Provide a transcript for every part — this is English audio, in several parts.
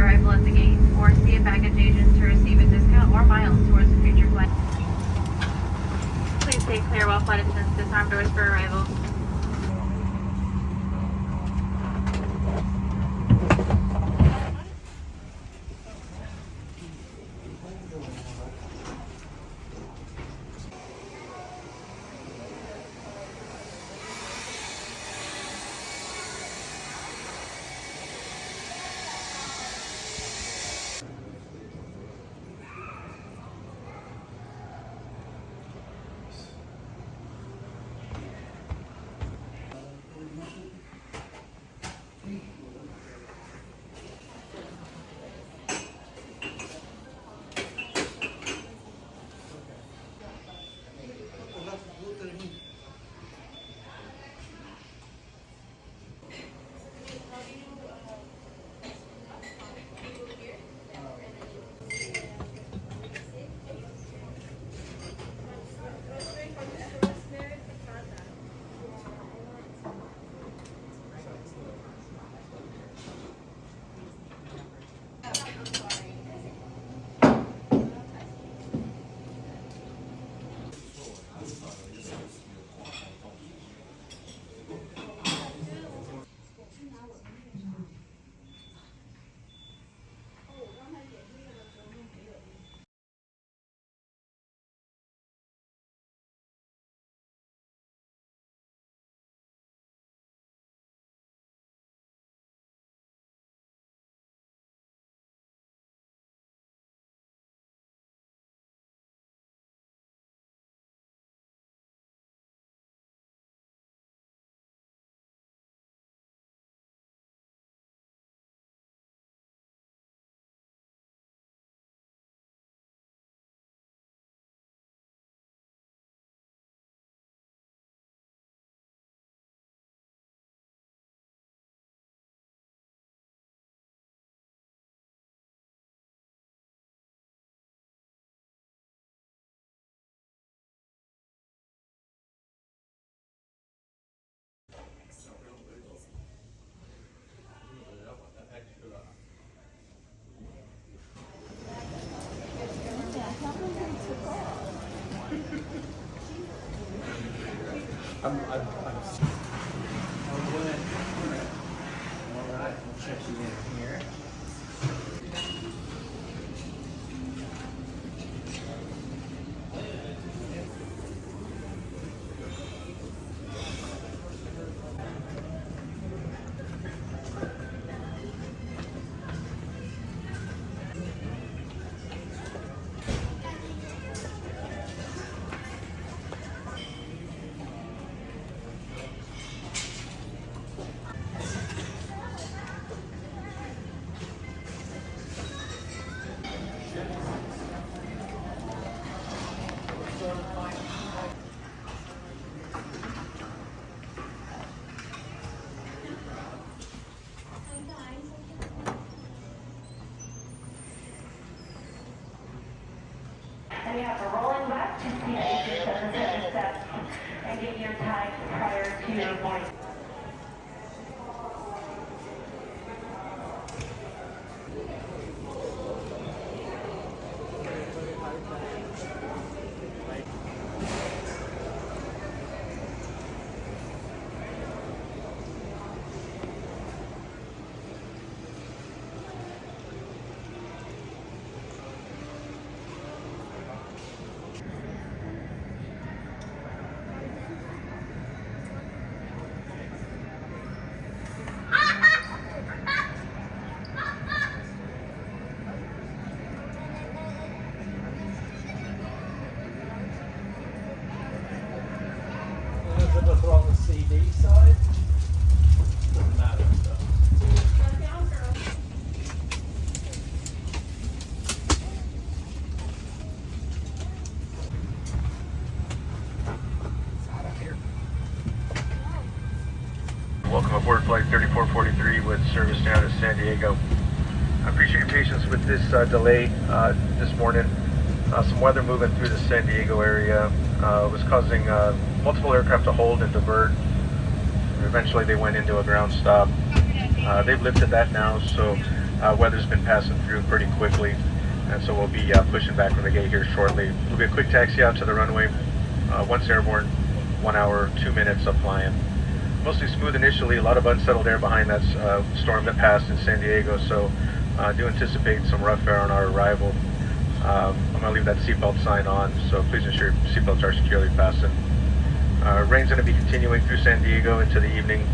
arrival at the gate, or see a baggage agent to receive a discount or miles towards a future flight. Please stay clear while flight attendants disarm doors for arrival. I'm good. All right, we'll check you in here. And you have to roll in back to see that you can set the steps and get your time prior to your point. Elizabeth on the CD side. Doesn't matter. Welcome aboard Flight 3443 with service down to San Diego. I appreciate your patience with this delay this morning. Some weather moving through the San Diego area was causing multiple aircraft to hold and divert. Eventually they went into a ground stop. They've lifted that now, so Weather's been passing through pretty quickly, and so we'll be pushing back from the gate here shortly. We'll be a quick taxi out to the runway. Once airborne, 1 hour, 2 minutes of flying. Mostly smooth initially, a lot of unsettled air behind that storm that passed in San Diego, so I do anticipate some rough air on our arrival. I'm going to leave that seatbelt sign on, so please ensure your seatbelts are securely fastened. Rain's going to be continuing through San Diego into the evening.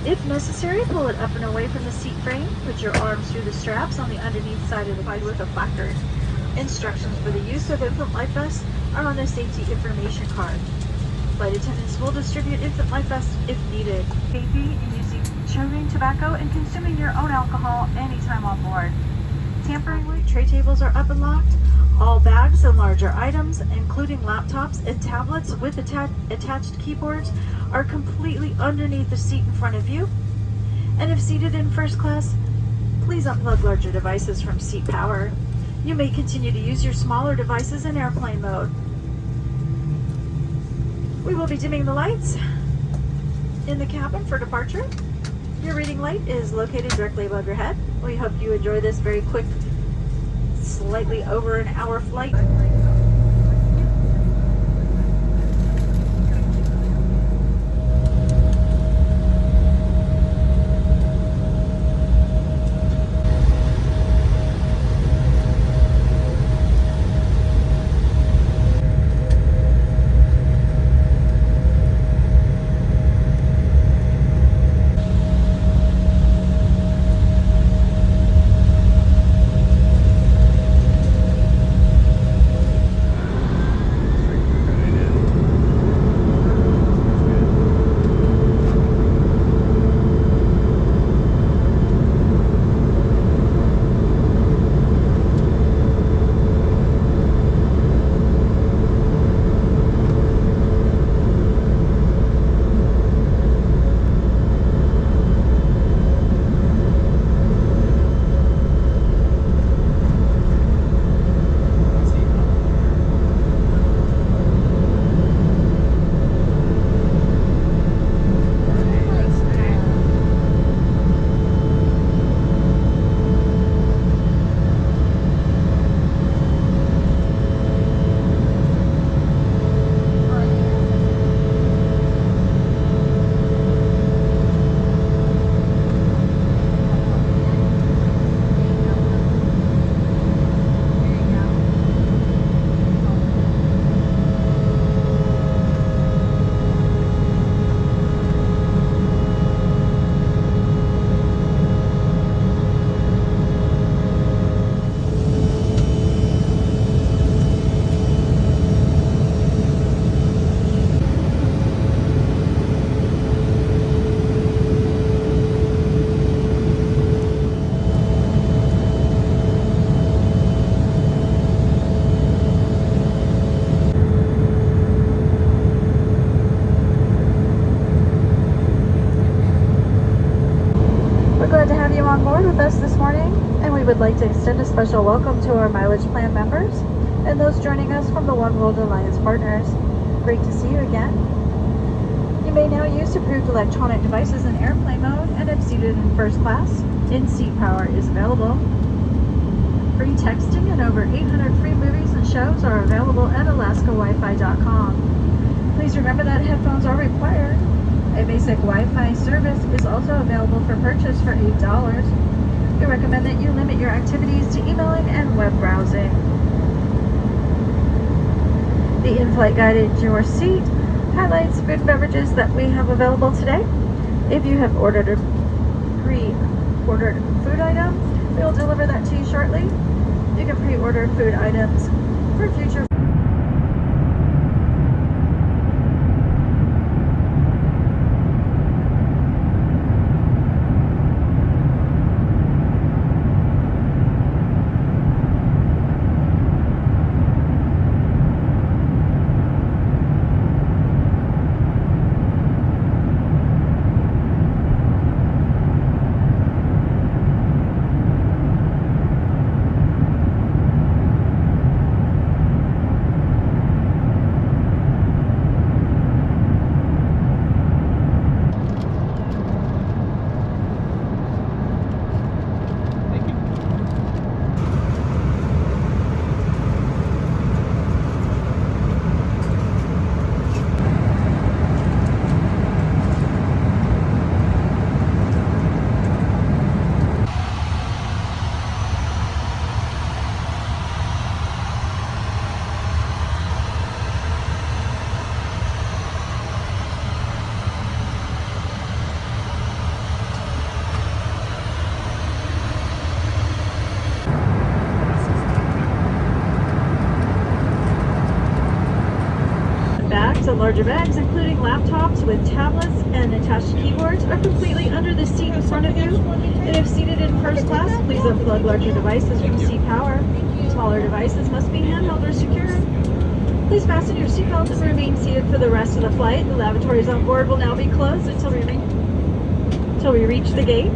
If necessary, pull it up and away from the seat frame. Put your arms through the straps on the underneath side of the bike with a placard. Instructions for the use of infant life vests are on the safety information card. Flight attendants will distribute infant life vests if needed. Safety in using chewing tobacco and consuming your own alcohol anytime on board. Tampering with tray tables are up and locked. All bags and larger items, including laptops and tablets with attached keyboards, are completely underneath the seat in front of you. And if seated in first class, please unplug larger devices from seat power. You may continue to use your smaller devices in airplane mode. We will be dimming the lights in the cabin for departure. Your reading light is located directly above your head. We hope you enjoy this very quick, slightly over an hour flight. On board with us this morning, and we would like to extend a special welcome to our mileage plan members and those joining us from the One World Alliance partners. Great to see you again. You may now use approved electronic devices in airplane mode, and if seated in first class, in-seat power is available. Free texting and over 800 free movies and shows are available at alaskawifi.com. Please remember that headphones are required. A basic Wi-Fi service is also available for purchase for $8. We recommend that you limit your activities to emailing and web browsing. The in-flight guide at your seat highlights food and beverages that we have available today. If you have ordered a pre-ordered food item, we will deliver that to you shortly. You can pre-order food items for future larger bags, including laptops with tablets and attached keyboards, are completely under the seat in front of you. And if seated in first class, please unplug larger devices from seat power. Smaller devices must be handheld or secured. Please fasten your seatbelt and remain seated for the rest of the flight. The lavatories on board will now be closed until we reach the gate.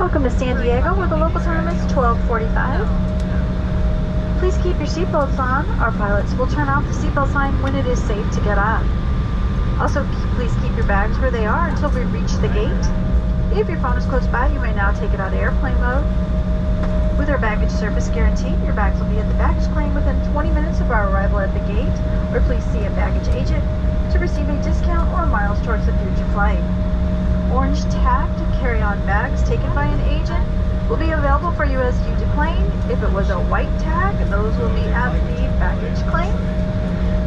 Welcome to San Diego, where the local time is 12:45. Please keep your seatbelts on. Our pilots will turn off the seatbelt sign when it is safe to get on. Also, please keep your bags where they are until we reach the gate. If your phone is close by, you may now take it out of airplane mode. With our baggage service guarantee, your bags will be at the baggage claim within 20 minutes of our arrival at the gate, or please see a baggage agent to receive a discount or miles towards the future flight. Orange tagged carry-on bags taken by an agent will be available for you as you deplane. If it was a white tag, those will be at the baggage claim.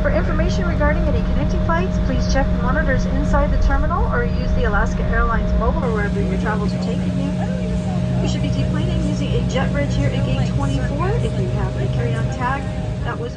For information regarding any connecting flights, please check the monitors inside the terminal or use the Alaska Airlines mobile or wherever your travels are taking you. You should be deplaning using a jet bridge here at gate 24 if you have a carry-on tag that was